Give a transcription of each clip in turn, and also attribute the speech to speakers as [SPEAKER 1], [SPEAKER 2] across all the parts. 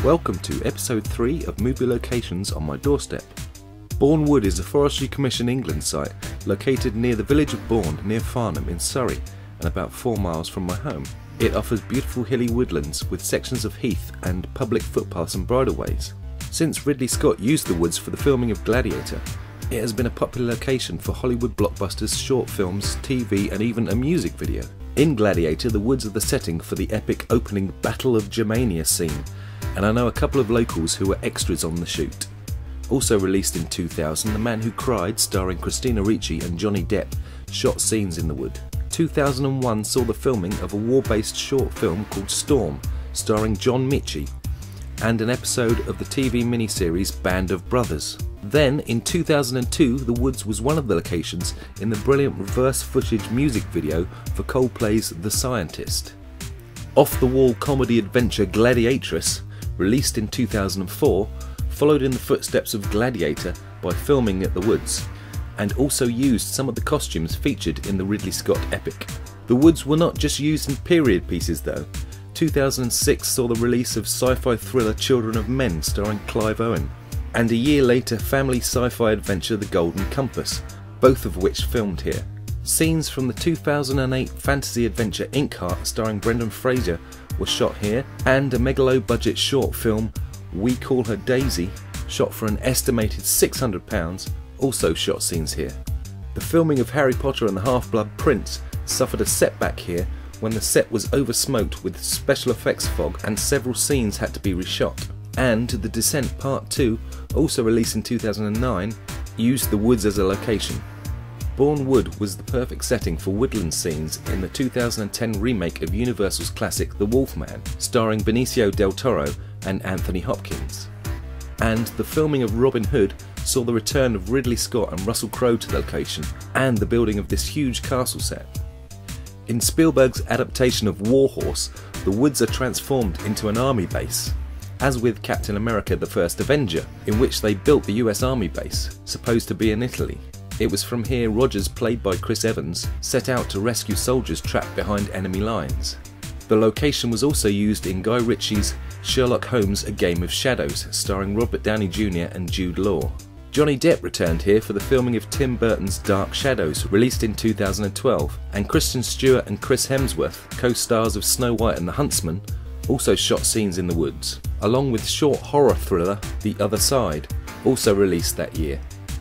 [SPEAKER 1] Welcome to episode 3 of Movie Locations on my doorstep. Bourne Wood is a Forestry Commission England site located near the village of Bourne near Farnham in Surrey and about 4 miles from my home. It offers beautiful hilly woodlands with sections of heath and public footpaths and bridleways. Since Ridley Scott used the woods for the filming of Gladiator, it has been a popular location for Hollywood blockbusters, short films, TV and even a music video. In Gladiator, the woods are the setting for the epic opening Battle of Germania scene, and I know a couple of locals who were extras on the shoot. Also released in 2000, The Man Who Cried, starring Christina Ricci and Johnny Depp, shot scenes in the wood. 2001 saw the filming of a war-based short film called Storm, starring John Michie, and an episode of the TV miniseries Band of Brothers. Then, in 2002, the woods was one of the locations in the brilliant reverse footage music video for Coldplay's The Scientist. Off-the-wall comedy adventure Gladiatress, released in 2004, followed in the footsteps of Gladiator by filming at the woods, and also used some of the costumes featured in the Ridley Scott epic. The woods were not just used in period pieces though. 2006 saw the release of sci-fi thriller Children of Men starring Clive Owen, and a year later family sci-fi adventure The Golden Compass, both of which filmed here. Scenes from the 2008 fantasy adventure Inkheart starring Brendan Fraser were shot here, and a megalo-budget short film We Call Her Daisy, shot for an estimated £600, also shot scenes here. The filming of Harry Potter and the Half-Blood Prince suffered a setback here when the set was oversmoked with special effects fog and several scenes had to be reshot. And The Descent Part 2, also released in 2009, used the woods as a location. Bourne Wood was the perfect setting for woodland scenes in the 2010 remake of Universal's classic The Wolfman, starring Benicio del Toro and Anthony Hopkins. And the filming of Robin Hood saw the return of Ridley Scott and Russell Crowe to the location, and the building of this huge castle set. In Spielberg's adaptation of War Horse, the woods are transformed into an army base, as with Captain America: The First Avenger, in which they built the US Army base, supposed to be in Italy. It was from here Rogers, played by Chris Evans, set out to rescue soldiers trapped behind enemy lines. The location was also used in Guy Ritchie's Sherlock Holmes: A Game of Shadows, starring Robert Downey Jr. and Jude Law. Johnny Depp returned here for the filming of Tim Burton's Dark Shadows, released in 2012, and Kristen Stewart and Chris Hemsworth, co-stars of Snow White and the Huntsman, also shot scenes in the woods, along with short horror thriller The Other Side, also released that year.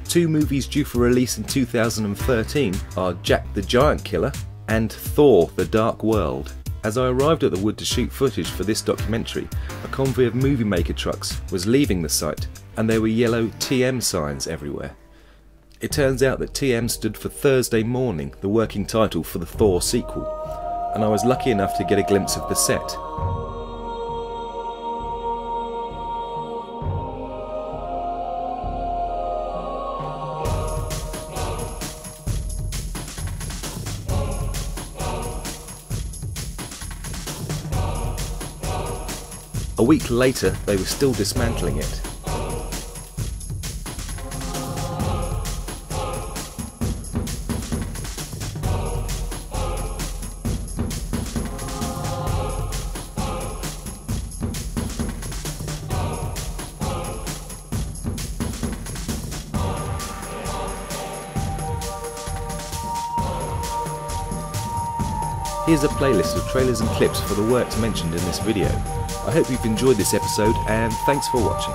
[SPEAKER 1] 2 movies due for release in 2013 are Jack the Giant Killer and Thor: The Dark World. As I arrived at the wood to shoot footage for this documentary, a convoy of movie maker trucks was leaving the site, and there were yellow TM signs everywhere. It turns out that TM stood for Thursday Morning, the working title for the Thor sequel, and I was lucky enough to get a glimpse of the set. A week later, they were still dismantling it. Here's a playlist of trailers and clips for the works mentioned in this video. I hope you've enjoyed this episode, and thanks for watching.